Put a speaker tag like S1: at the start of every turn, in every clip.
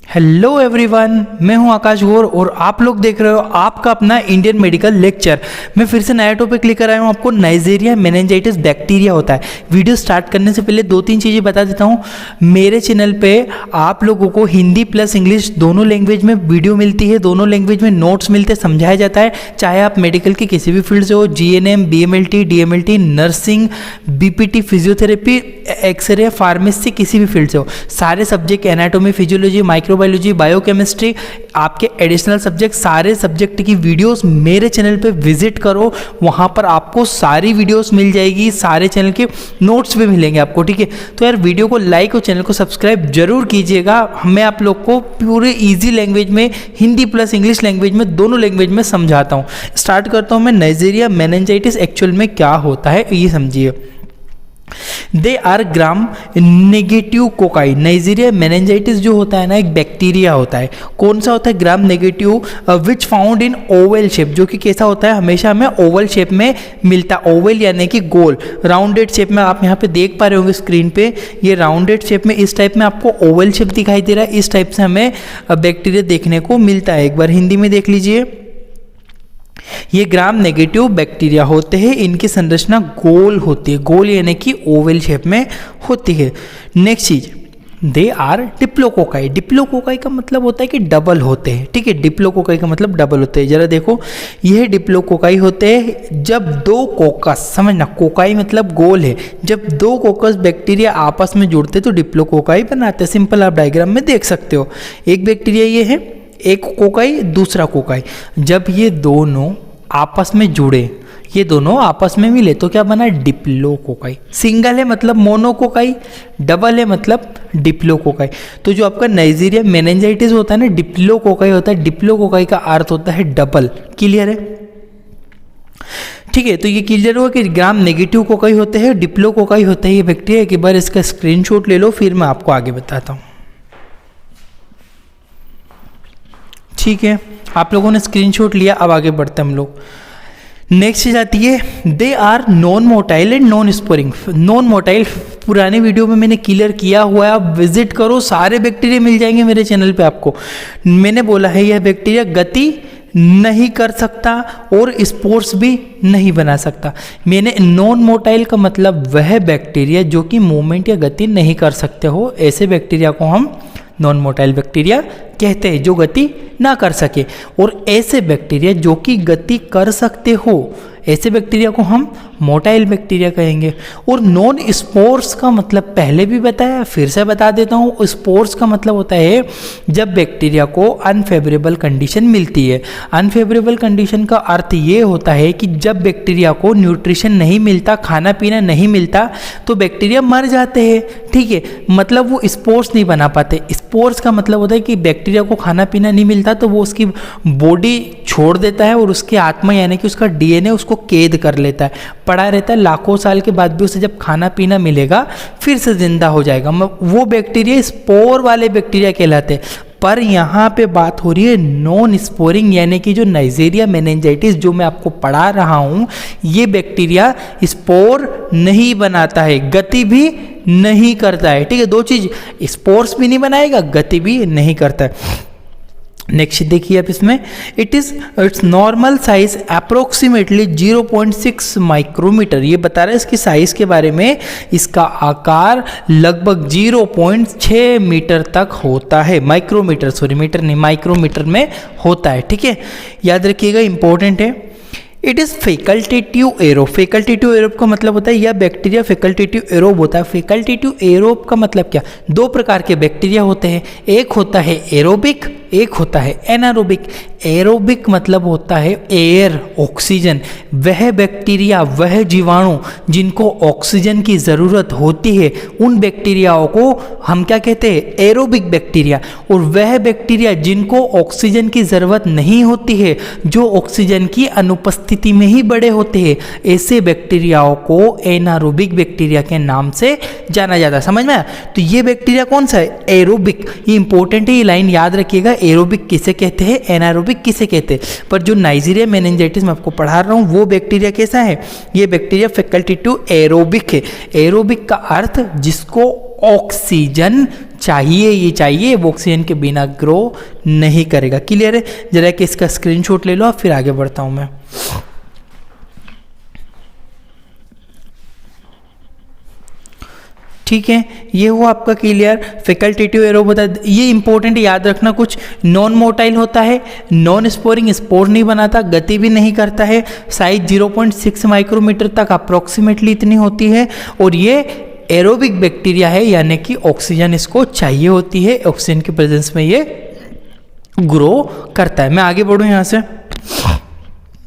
S1: Hello everyone, मैं हूं आकाश गौर और आप लोग देख रहे हो आपका अपना इंडियन मेडिकल लेक्चर। मैं फिर से नया टॉपिक लेकर आया हूं आपको। नाइजीरिया मेनिंजाइटिस बैक्टीरिया होता है। वीडियो स्टार्ट करने से पहले दो तीन चीज़ें बता देता हूं। मेरे चैनल पे आप लोगों को हिंदी प्लस इंग्लिश दोनों लैंग्वेज में वीडियो मिलती है, दोनों लैंग्वेज में नोट्स मिलते हैं, समझाया जाता है। चाहे आप मेडिकल के किसी भी फील्ड से हो, GNM, BMLT, DMLT, nursing, BPT, physiotherapy, x-ray, pharmacy, किसी भी फील्ड से हो, सारे subject anatomy, physiology, microbiology, biochemistry, आपके एडिशनल सब्जेक्ट, सारे सब्जेक्ट की वीडियोस मेरे चैनल पे विजिट करो। वहाँ पर आपको सारी वीडियोस मिल जाएगी, सारे चैनल के नोट्स भी मिलेंगे आपको, ठीक है। तो यार वीडियो को लाइक और चैनल को सब्सक्राइब जरूर कीजिएगा। मैं आप लोग को पूरे ईजी लैंग्वेज में, हिंदी प्लस इंग्लिश लैंग्वेज में, दोनों लैंग्वेज में समझाता हूँ। स्टार्ट करता हूँ मैं। नाइजीरिया मेनिंजाइटिस एक्चुअल में क्या होता है ये समझिए। They are gram negative cocci. Neisseria meningitis जो होता है ना, एक बैक्टीरिया होता है। कौन सा होता है? Gram negative, which found in Oval shape, जो कि कैसा होता है? हमेशा हमें ओवल शेप में मिलता है। ओवल यानी कि गोल, राउंडेड शेप में। आप यहाँ पे देख पा रहे होंगे स्क्रीन पे, ये राउंडेड शेप में, इस टाइप में आपको ओवल शेप दिखाई दे रहा है। इस टाइप से हमें बैक्टीरिया देखने को मिलता है। एक बार हिंदी में देख लीजिए। ये ग्राम नेगेटिव बैक्टीरिया होते हैं। इनकी संरचना गोल होती है, गोल यानी कि ओवल शेप में होती है। नेक्स्ट चीज, दे आर डिप्लोकोकाई। डिप्लोकोकाई का मतलब होता है कि डबल होते हैं, ठीक है। डिप्लोकोकाई का मतलब डबल होते हैं। जरा देखो, यह डिप्लोकोकाई होते हैं जब दो कोकस, समझना, कोकाई मतलब गोल है, जब दो कोकस बैक्टीरिया आपस में जुड़ते तो डिप्लोकोकाई बनाते हैं। सिंपल आप डायग्राम में देख सकते हो। एक बैक्टीरिया ये है, एक कोकाई, दूसरा कोकाई। जब ये दोनों आपस में जुड़े, ये दोनों आपस में मिले तो क्या बना? डिप्लोकोकाई। सिंगल है मतलब मोनोकोकाई, डबल है मतलब डिप्लोकोकाई। तो जो आपका नाइजीरिया मेनिंजाइटिस होता है ना, डिप्लोकोकाई होता है। डिप्लोकोकाई का अर्थ होता है डबल। क्लियर है? ठीक है, तो ये क्लियर हुआ कि ग्राम नेगेटिव कोकाई होते हैं, डिप्लोकोकाई होते हैं ये बैक्टीरिया। एक बार इसका स्क्रीनशॉट ले लो, फिर मैं आपको आगे बताता हूँ। ठीक है, आप लोगों ने स्क्रीनशॉट लिया, अब आगे बढ़ते हम लोग। नेक्स्ट चीज आती है, they are non motile and non sporing. Non motile पुराने वीडियो में मैंने क्लियर किया हुआ है, आप विजिट करो, सारे बैक्टीरिया मिल जाएंगे मेरे चैनल पे आपको। मैंने बोला है यह बैक्टीरिया गति नहीं कर सकता और स्पोर्स भी नहीं बना सकता। मैंने नॉन मोटाइल का मतलब वह बैक्टीरिया जो कि मूवमेंट या गति नहीं कर सकते हो, ऐसे बैक्टीरिया को हम नॉन मोटाइल बैक्टीरिया कहते हैं, जो गति ना कर सके। और ऐसे बैक्टीरिया जो कि गति कर सकते हो, ऐसे बैक्टीरिया को हम मोटाइल बैक्टीरिया कहेंगे। और नॉन स्पोर्स का मतलब पहले भी बताया, फिर से बता देता हूँ। स्पोर्स का मतलब होता है जब बैक्टीरिया को अनफेवरेबल कंडीशन मिलती है। अनफेवरेबल कंडीशन का अर्थ ये होता है कि जब बैक्टीरिया को न्यूट्रिशन नहीं मिलता, खाना पीना नहीं मिलता, तो बैक्टीरिया मर जाते हैं, ठीक है। मतलब वो स्पोर्स नहीं बना पाते। स्पोर्स का मतलब होता है कि बैक्टीरिया को खाना पीना नहीं मिलता तो वो उसकी बॉडी छोड़ देता है और उसकी आत्मा यानी कि उसका DNA उसको कैद कर लेता है, पड़ा रहता है। लाखों साल के बाद भी उसे जब खाना पीना मिलेगा फिर से जिंदा हो जाएगा। वो बैक्टीरिया स्पोर वाले बैक्टीरिया कहलाते हैं। पर यहाँ पे बात हो रही है नॉन स्पोरिंग, यानी कि जो नाइजीरिया मेनिंजाइटिस जो मैं आपको पढ़ा रहा हूँ, ये बैक्टीरिया स्पोर नहीं बनाता है, गति भी नहीं करता है, ठीक है। दो चीज, स्पोर्स भी नहीं बनाएगा, गति भी नहीं करता है। नेक्स्ट देखिए आप इसमें, it's normal size approximately 0.6 micrometre. ये बता रहा है इसकी साइज के बारे में। इसका आकार लगभग 0.6 मीटर तक होता है। माइक्रोमीटर, सॉरी मीटर नहीं, माइक्रोमीटर में होता है, ठीक है। याद रखिएगा, इंपॉर्टेंट है। It is facultative aerobe. Facultative aerobe का मतलब होता है यह बैक्टीरिया फैकल्टेटिव एरोब होता है। फैकल्टेटिव एरोब का मतलब क्या? दो प्रकार के बैक्टीरिया होते हैं, एक होता है एरोबिक, एक होता है एनारोबिक। एरोबिक मतलब होता है एयर, ऑक्सीजन। वह बैक्टीरिया, वह जीवाणु जिनको ऑक्सीजन की ज़रूरत होती है, उन बैक्टीरियाओं को हम क्या कहते हैं? Aerobic bacteria. और वह बैक्टीरिया जिनको ऑक्सीजन की ज़रूरत नहीं होती है, जो ऑक्सीजन की अनुपस्थिति में ही बड़े होते हैं, ऐसे बैक्टीरियाओं को एनारोबिक बैक्टीरिया के नाम से जाना जाता है। समझ में आया? तो ये बैक्टीरिया कौन सा है? एरोबिक। ये इंपॉर्टेंट है, ये लाइन याद रखिएगा। एरोबिक किसे कहते हैं? एनारोबिक एरोबिक किसे कहते हैं, पर जो नाइजीरिया मेनिंजाइटिस मैं आपको पढ़ा रहा हूँ वो बैक्टीरिया कैसा है, ये बैक्टीरिया फैकल्टी टू एरोबिक है। एरोबिक का अर्थ जिसको ऑक्सीजन चाहिए, ये चाहिए, वो ऑक्सीजन के बिना ग्रो नहीं करेगा। क्लियर है? जरा कि इसका स्क्रीनशॉट ले लो, फिर आगे बढ़ता हूँ मैं। ठीक है, ये हुआ आपका क्लियर। फैकल्टेटिव एरो बता, ये इंपॉर्टेंट याद रखना, कुछ नॉन मोटाइल होता है, नॉन स्पोरिंग, स्पोर नहीं बनाता, गति भी नहीं करता है, साइज 0.6 माइक्रोमीटर तक अप्रोक्सीमेटली इतनी होती है, और ये एरोबिक बैक्टीरिया है, यानी कि ऑक्सीजन इसको चाहिए होती है, ऑक्सीजन की प्रेजेंस में ये ग्रो करता है। मैं आगे बढ़ूँ यहाँ से।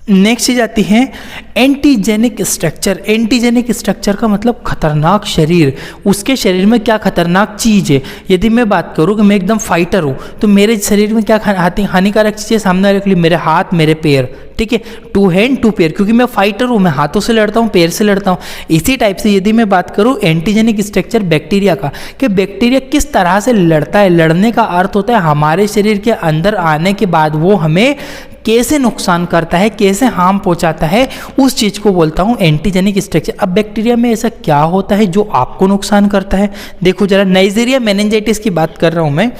S1: नेक्स्ट चीज आती है एंटीजेनिक स्ट्रक्चर। एंटीजेनिक स्ट्रक्चर का मतलब खतरनाक शरीर, उसके शरीर में क्या खतरनाक चीज़ है। यदि मैं बात करूँ कि मैं एकदम फाइटर हूँ, तो मेरे शरीर में क्या हानिकारक चीज़ें सामने रख ली, मेरे हाथ, मेरे पैर, ठीक है, 2 हैंड 2 पैर, क्योंकि मैं फाइटर हूँ, मैं हाथों से लड़ता हूँ, पैर से लड़ता हूँ। इसी टाइप से यदि मैं बात करूँ एंटीजेनिक स्ट्रक्चर बैक्टीरिया का, कि बैक्टीरिया किस तरह से लड़ता है। लड़ने का अर्थ होता है हमारे शरीर के अंदर आने के बाद वो हमें कैसे नुकसान करता है, कैसे हार्म पहुंचाता है, उस चीज़ को बोलता हूं एंटीजेनिक स्ट्रक्चर। अब बैक्टीरिया में ऐसा क्या होता है जो आपको नुकसान करता है, देखो जरा। नाइजीरिया मेनिंजाइटिस की बात कर रहा हूं मैं।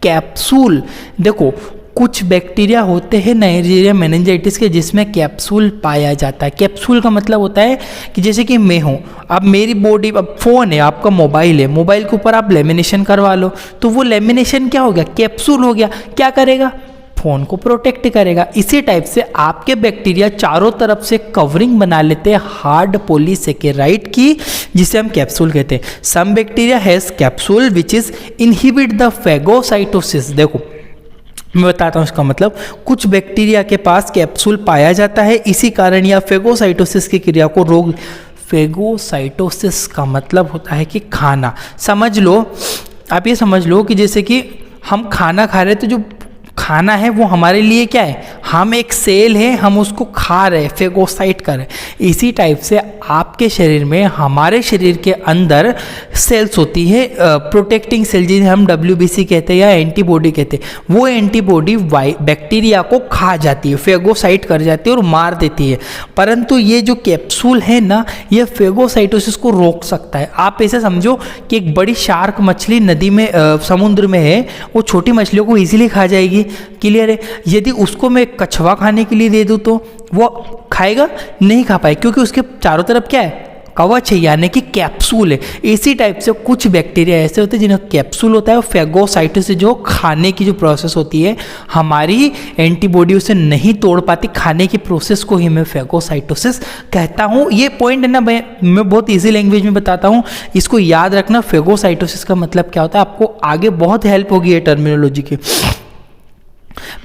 S1: कैप्सूल, देखो कुछ बैक्टीरिया होते हैं नाइजीरिया मेनिंजाइटिस के जिसमें कैप्सूल पाया जाता है। कैप्सूल का मतलब होता है कि जैसे कि मैं हूँ, अब मेरी बॉडी, अब फ़ोन है, आपका मोबाइल है, मोबाइल के ऊपर आप लेमिनेशन करवा लो, तो वो लेमिनेशन क्या हो गया, कैप्सूल हो गया। क्या करेगा, फ़ोन को प्रोटेक्ट करेगा। इसी टाइप से आपके बैक्टीरिया चारों तरफ से कवरिंग बना लेते हैं हार्ड पॉलीसेकेराइड की, जिसे हम कैप्सूल कहते हैं। Some bacteria has capsule which is inhibit the phagocytosis. देखो मैं बताता हूँ इसका मतलब, कुछ बैक्टीरिया के पास कैप्सूल पाया जाता है, इसी कारण या फेगोसाइटोसिस की क्रिया को रोक। फेगोसाइटोसिस का मतलब होता है कि खाना, समझ लो, आप ये समझ लो कि जैसे कि हम खाना खा रहे, तो जो खाना है वो हमारे लिए क्या है, हम एक सेल है, हम उसको खा रहे हैं, फेगोसाइट कर रहे हैं। इसी टाइप से आपके शरीर में, हमारे शरीर के अंदर सेल्स होती है, प्रोटेक्टिंग सेल जिन्हें हम WBC कहते हैं या एंटीबॉडी कहते हैं। वो एंटीबॉडी बैक्टीरिया को खा जाती है, फेगोसाइट कर जाती है और मार देती है। परंतु ये जो कैप्सूल है ना, ये फेगोसाइटोसिस को रोक सकता है। आप ऐसे समझो कि एक बड़ी शार्क मछली नदी में, समुद्र में है, वो छोटी मछलियों को ईजिली खा जाएगी। क्लियर है? यदि उसको मैं कछुआ खाने के लिए दे दूं तो वो खाएगा नहीं, खा पाए, क्योंकि उसके चारों तरफ क्या है, कवच है, यानी कि कैप्सूल है। इसी टाइप से कुछ बैक्टीरिया ऐसे होते हैं जिन्हें कैप्सूल होता है, फेगोसाइटोसिस जो खाने की जो प्रोसेस होती है, हमारी एंटीबॉडी उसे नहीं तोड़ पाती, खाने की प्रोसेस को ही मैं फेगोसाइटोसिस कहता हूँ। ये पॉइंट है ना, मैं बहुत ईजी लैंग्वेज में बताता हूँ, इसको याद रखना। फेगोसाइटोसिस का मतलब क्या होता है, आपको आगे बहुत हेल्प होगी ये टर्मिनोलॉजी की।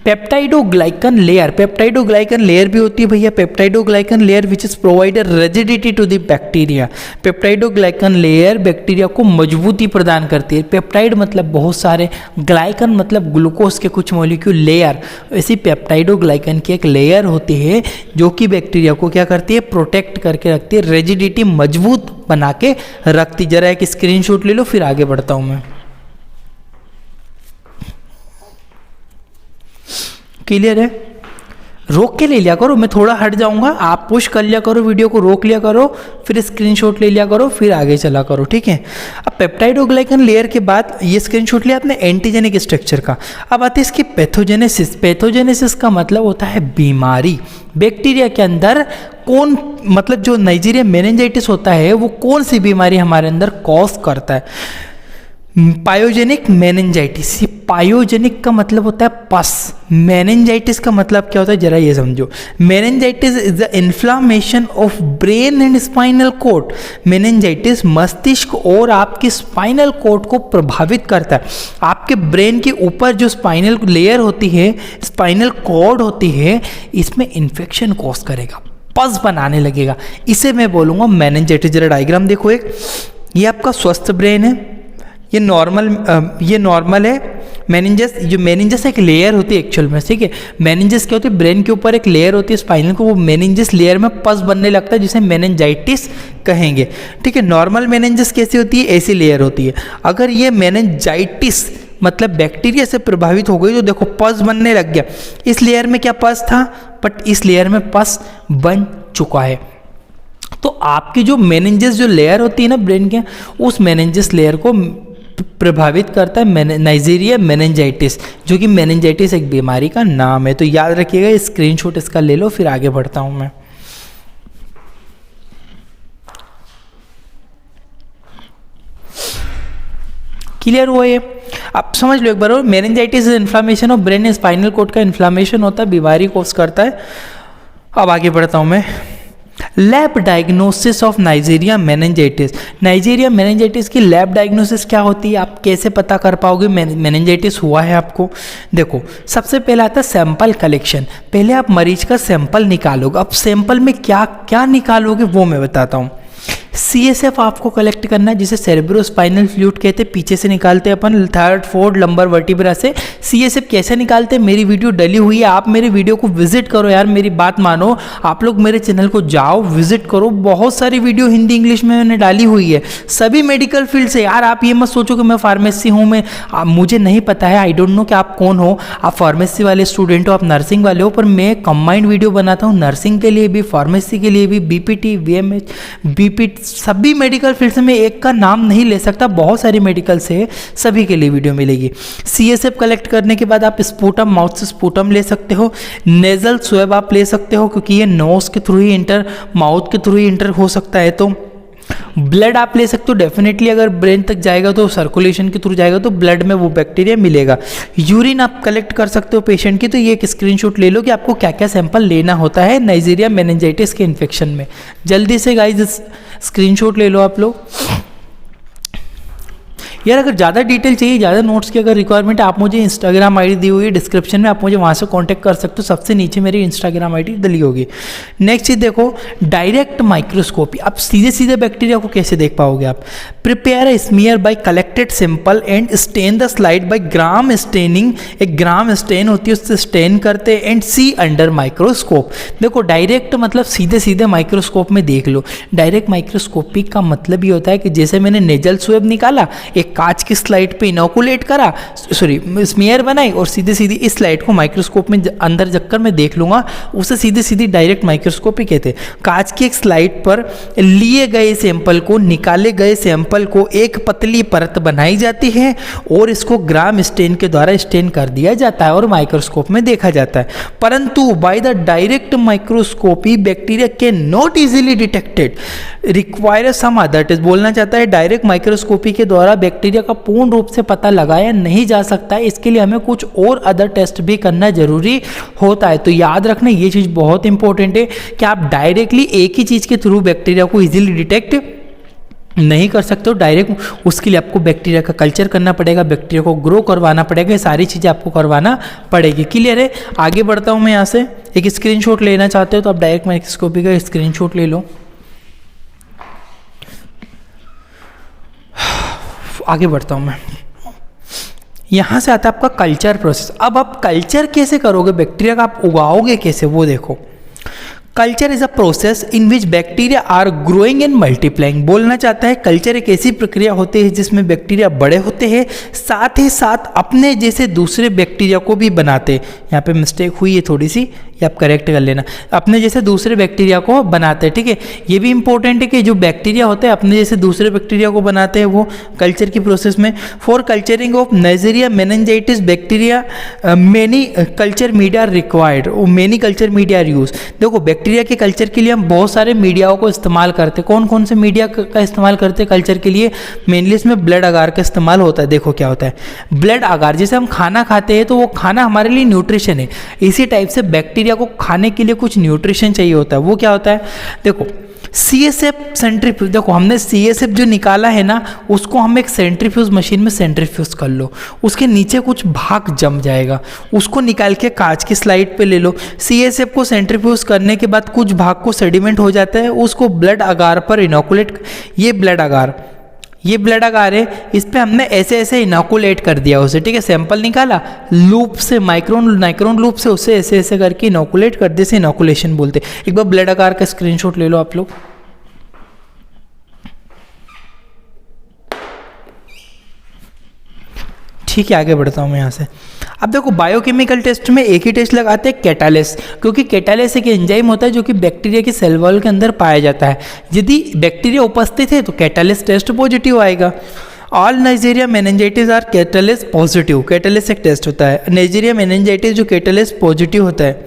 S1: पेप्टाइडोग्लाइकन लेयर, पेप्टाइडोग्लाइकन लेयर भी होती है भैया, peptidoglycan layer which is provider rigidity to the bacteria. Peptidoglycan layer bacteria को मजबूती प्रदान करती है। पेप्टाइड मतलब बहुत सारे, ग्लाइकन मतलब ग्लूकोज के कुछ मॉलिक्यूल, लेयर, ऐसी पेप्टाइडोग्लाइकन की एक लेयर होती है जो कि बैक्टीरिया को क्या करती है, प्रोटेक्ट करके रखती है, रिजिडिटी मजबूत बना के रखती। जरा एक स्क्रीनशॉट ले लो, फिर आगे बढ़ता हूँ मैं। क्लियर है? रोक के ले लिया करो, मैं थोड़ा हट जाऊंगा, आप पुश कर लिया करो, वीडियो को रोक लिया करो, फिर स्क्रीनशॉट ले लिया करो, फिर आगे चला करो, ठीक है। अब पेप्टाइडोग्लाइकन लेयर के बाद ये स्क्रीनशॉट लिया आपने एंटीजेनिक स्ट्रक्चर का। अब आते हैं इसकी पैथोजेनेसिस। पैथोजेनेसिस का मतलब होता है बीमारी। बैक्टीरिया के अंदर कौन, मतलब जो नाइजीरिया मेनिंजाइटिस होता है वो कौन सी बीमारी हमारे अंदर कॉज करता है। Pyogenic meningitis. ये पायोजेनिक का मतलब होता है पस, मेनिंजाइटिस का मतलब क्या होता है, जरा ये समझो। Meningitis is the inflammation of brain and spinal cord. Meningitis मस्तिष्क और आपकी स्पाइनल कॉर्ड को प्रभावित करता है। आपके ब्रेन के ऊपर जो स्पाइनल लेयर होती है, स्पाइनल कॉर्ड होती है, इसमें इन्फेक्शन कॉज करेगा, पस बनाने लगेगा, इसे मैं बोलूँगा मेनिंजाइटिस। जरा डायग्राम देखो, एक ये आपका स्वस्थ ब्रेन है, ये नॉर्मल है। मेनिंजस, जो मेनिंजस एक लेयर होती है एक्चुअल में, ठीक है। मेनिंजस क्या होती है, ब्रेन के ऊपर एक लेयर होती है स्पाइनल को, वो मेनिंजस लेयर में पस बनने लगता है, जिसे मेनिंजाइटिस कहेंगे, ठीक है। नॉर्मल मेनिंजस कैसी होती है, ऐसी लेयर होती है। अगर ये मेनिंजाइटिस मतलब बैक्टीरिया से प्रभावित हो गई तो देखो पस बनने लग गया। इस लेयर में क्या पस था, बट इस लेयर में पस बन चुका है। तो आपकी जो मेनिंजेस जो लेयर होती है ना ब्रेन के, उस मेनिंजेस लेयर को प्रभावित करता है नाइजीरिया मेनिंजाइटिस, जो कि मेनिंजाइटिस एक बीमारी का नाम है। तो याद रखिएगा, स्क्रीनशॉट इसका ले लो, फिर आगे बढ़ता हूं मैं। क्लियर हुआ ये? आप समझ लो एक बार, meningitis inflammation of brain spinal cord का इन्फ्लामेशन होता है, बीमारी कोस करता है। अब आगे बढ़ता हूं मैं। Lab diagnosis of Nigeria meningitis. Nigeria meningitis की लैब डायग्नोसिस क्या होती है, आप कैसे पता कर पाओगे मेनिंजाइटिस हुआ है आपको? देखो, सबसे पहला आता है सैंपल कलेक्शन। पहले आप मरीज का सैंपल निकालोगे। अब सैंपल में क्या क्या निकालोगे वो मैं बताता हूँ। CSF आपको कलेक्ट करना है, जिसे सेरेब्रोस्पाइनल फ्लूइड कहते हैं, पीछे से निकालते हैं अपन थर्ड फोर्थ लंबर वर्टिब्रा से। CSF कैसे निकालते हैं, मेरी वीडियो डली हुई है, आप मेरे वीडियो को विजिट करो यार, मेरी बात मानो, आप लोग मेरे चैनल को जाओ विजिट करो, बहुत सारी वीडियो हिंदी इंग्लिश में मैंने डाली हुई है, सभी मेडिकल फील्ड से। यार आप ये मत सोचो कि मैं फार्मेसी हूँ, मुझे नहीं पता है, आई डोंट नो कि आप कौन हो, आप फार्मेसी वाले स्टूडेंट हो, आप नर्सिंग वाले हो, पर मैं कंबाइंड वीडियो बनाता हूँ नर्सिंग के लिए भी, फार्मेसी के लिए भी, BPT VMH BPT सभी मेडिकल फील्ड से। मैं एक का नाम नहीं ले सकता, बहुत सारी मेडिकल से, सभी के लिए वीडियो मिलेगी। CSF कलेक्ट करने के बाद आप स्पूटम, माउथ से स्पूटम ले सकते हो, नेजल स्वेब आप ले सकते हो, क्योंकि ये नोज के थ्रू ही इंटर, माउथ के थ्रू ही इंटर हो सकता है। तो ब्लड आप ले सकते हो, डेफिनेटली अगर ब्रेन तक जाएगा तो सर्कुलेशन के थ्रू जाएगा तो ब्लड में वो बैक्टीरिया मिलेगा। यूरिन आप कलेक्ट कर सकते हो पेशेंट की। तो ये एक स्क्रीनशॉट ले लो कि आपको क्या क्या सैंपल लेना होता है नाइजीरिया मेनिंजाइटिस के इन्फेक्शन में। जल्दी से गाइस स्क्रीनशॉट ले लो आप लोग। यार अगर ज़्यादा डिटेल चाहिए, ज़्यादा नोट्स की अगर रिक्वायरमेंट है, आप मुझे इंस्टाग्राम आईडी दी हुई है डिस्क्रिप्शन में, आप मुझे वहाँ से कांटेक्ट कर सकते हो, सबसे नीचे मेरी इंस्टाग्राम आईडी डली होगी। नेक्स्ट चीज़ देखो, डायरेक्ट माइक्रोस्कोपी। अब सीधे सीधे बैक्टीरिया को कैसे देख पाओगे आप? Prepare a smear by collected sample and stain the slide by gram staining. एक ग्राम स्टेन होती है, उससे स्टेन करते एंड सी अंडर माइक्रोस्कोप। देखो डायरेक्ट मतलब सीधे सीधे माइक्रोस्कोप में देख लो। डायरेक्ट माइक्रोस्कोपी का मतलब ये होता है कि जैसे मैंने नेजल स्वेब निकाला, एक कांच की स्लाइड पे इनोकुलेट करा, स्मीयर बनाई, और सीधे सीधी इस स्लाइड को माइक्रोस्कोप में अंदर जक्कर मैं देख लूंगा, उसे सीधे सीधी डायरेक्ट माइक्रोस्कोपी कहते हैं। कांच की एक स्लाइड पर लिए गए सैंपल को, निकाले गए सैंपल को एक पतली परत बनाई जाती है और इसको ग्राम स्टेन के द्वारा स्टेन कर दिया जाता है और माइक्रोस्कोप में देखा जाता है। परंतु by the direct microscopy bacteria can not easily detected, require some other test. बोलना चाहता है डायरेक्ट माइक्रोस्कोपी के द्वारा बैक्टीरिया का पूर्ण रूप से पता लगाया नहीं जा सकता है, इसके लिए हमें कुछ और अदर टेस्ट भी करना जरूरी होता है। तो याद रखना ये चीज़ बहुत इंपॉर्टेंट है कि आप डायरेक्टली एक ही चीज़ के थ्रू बैक्टीरिया को इजीली डिटेक्ट नहीं कर सकते हो। डायरेक्ट उसके लिए आपको बैक्टीरिया का कल्चर करना पड़ेगा, बैक्टीरिया को ग्रो करवाना पड़ेगा, ये सारी चीज़ें आपको करवाना पड़ेगी। क्लियर है? आगे बढ़ता हूँ मैं यहाँ से। एक स्क्रीनशॉट लेना चाहते हो तो आप डायरेक्ट माइक्रोस्कोपी का स्क्रीनशॉट ले लो। आगे बढ़ता हूँ मैं। यहाँ से आता है आपका कल्चर प्रोसेस। अब आप कल्चर कैसे करोगे बैक्टीरिया का, आप उगाओगे कैसे वो देखो। Culture is a process in which bacteria are growing and multiplying. बोलना चाहता है कल्चर एक ऐसी प्रक्रिया होती है जिसमें बैक्टीरिया बड़े होते हैं, साथ ही साथ अपने जैसे दूसरे बैक्टीरिया को भी बनाते हैं। यहाँ पे मिस्टेक हुई है थोड़ी सी, ये आप करेक्ट कर लेना। अपने जैसे दूसरे बैक्टीरिया को बनाते हैं, ठीक है। ये भी इंपॉर्टेंट है कि जो बैक्टीरिया होते हैं अपने जैसे दूसरे बैक्टीरिया को बनाते हैं वो कल्चर की प्रोसेस में। For culturing of Nigeria meningitis bacteria many culture media required, many culture media use. देखो बैक्टीरिया के कल्चर के लिए हम बहुत सारे मीडियाओं को इस्तेमाल करते हैं। कौन कौन से मीडिया का इस्तेमाल करते हैं कल्चर के लिए? मेनली इसमें ब्लड अगार का इस्तेमाल होता है। देखो क्या होता है ब्लड अगार, जैसे हम खाना खाते हैं तो वो खाना हमारे लिए न्यूट्रिशन है, इसी टाइप से बैक्टीरिया को खाने के लिए कुछ न्यूट्रिशन चाहिए होता है। वो क्या होता है? देखो CSF सेंट्रीफ्यूज। देखो हमने CSF जो निकाला है ना, उसको हम एक सेंट्रीफ्यूज मशीन में सेंट्रीफ्यूज कर लो, उसके नीचे कुछ भाग जम जाएगा, उसको निकाल के कांच की स्लाइड पे ले लो। CSF को सेंट्रीफ्यूज करने के बाद कुछ भाग को सेडिमेंट हो जाता है, उसको ब्लड अगार पर इनोकुलेट। ये ब्लड अगार है, इस पे हमने ऐसे ऐसे इनोकुलेट कर दिया उसे, ठीक है। सैंपल निकाला, लूप से नाइक्रोन लूप से उसे ऐसे ऐसे करके इनोकुलेट कर दिया, इनोकुलेशन बोलते। एक बार ब्लड अगार का स्क्रीनशॉट ले लो आप लोग। ठीक है, आगे बढ़ता हूँ मैं यहाँ से। अब देखो बायोकेमिकल टेस्ट में एक ही टेस्ट लगाते हैं, कैटालिस, क्योंकि कैटालिस एक एंजाइम होता है जो कि बैक्टीरिया के सेल वॉल के अंदर पाया जाता है। यदि बैक्टीरिया उपस्थित है तो कैटालिस टेस्ट पॉजिटिव आएगा। All Neisseria meningitis are catalase positive, catalase एक टेस्ट होता है, नाइजीरिया मेनिंजाइटिस जो कैटालिस पॉजिटिव होता है।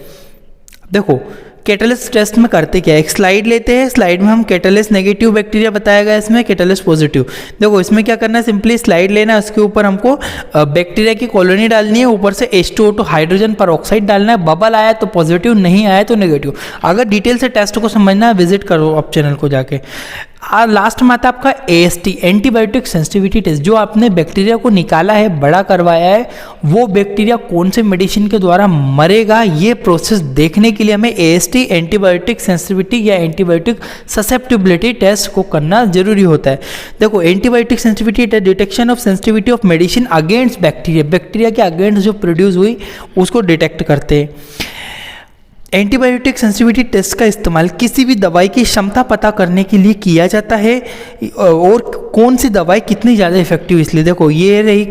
S1: देखो कैटालिस टेस्ट में करते क्या है, एक स्लाइड लेते हैं, स्लाइड में हम कैटालिस नेगेटिव बैक्टीरिया बताया गया, इसमें कैटालिस पॉजिटिव। देखो इसमें क्या करना है, सिंपली स्लाइड लेना है, उसके ऊपर हमको बैक्टीरिया की कॉलोनी डालनी है, ऊपर से H2O2 हाइड्रोजन पेरोक्साइड डालना है। बबल आया तो पॉजिटिव, नहीं आया तो नेगेटिव। अगर डिटेल से टेस्ट को समझना है विजिट करो आप चैनल को जाके। लास्ट में आता है आपका AST, एंटीबायोटिक सेंसिटिविटी टेस्ट। जो आपने बैक्टीरिया को निकाला है, बड़ा करवाया है, वो बैक्टीरिया कौन से मेडिसिन के द्वारा मरेगा, ये प्रोसेस देखने के लिए हमें AST, एंटीबायोटिक सेंसिटिविटी या एंटीबायोटिक ससेप्टिबिलिटी टेस्ट को करना जरूरी होता है। देखो antibiotic sensitivity detection of sensitivity of medicine against bacteria, bacteria के अगेंस्ट जो प्रोड्यूस हुई उसको डिटेक्ट करते हैं। एंटीबायोटिक सेंसिटिविटी टेस्ट का इस्तेमाल किसी भी दवाई की क्षमता पता करने के लिए किया जाता है, और कौन सी दवाई कितनी ज़्यादा इफेक्टिव। इसलिए देखो ये रही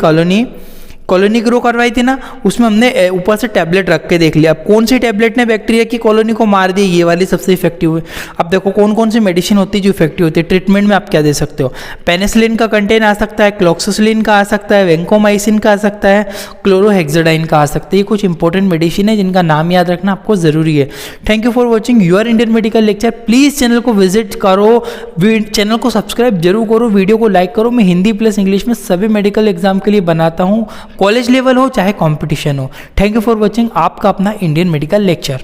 S1: कॉलोनी ग्रो करवाई थी ना, उसमें हमने ऊपर से टैबलेट रख के देख लिया, अब कौन सी टैबलेट ने बैक्टीरिया की कॉलोनी को मार दी, ये वाली सबसे इफेक्टिव है। अब देखो कौन कौन सी मेडिसिन होती है जो इफेक्टिव होती है। ट्रीटमेंट में आप क्या दे सकते हो, पेनिसिलिन का कंटेंट आ सकता है, क्लोक्सोसिलिन का आ सकता है, वेंकोमाइसिन का आ सकता है, क्लोरोहेक्साडाइन का आ सकता है। ये कुछ इंपॉर्टेंट मेडिसिन है जिनका नाम याद रखना आपको जरूरी है। Thank you for watching your Indian medical lecture. Please channel को विजिट करो, चैनल को सब्सक्राइब जरूर करो, वीडियो को लाइक करो। मैं हिंदी प्लस इंग्लिश में सभी मेडिकल एग्जाम के लिए बनाता हूँ, कॉलेज लेवल हो चाहे कंपटीशन हो। थैंक यू फॉर वॉचिंग, आपका अपना इंडियन मेडिकल लेक्चर।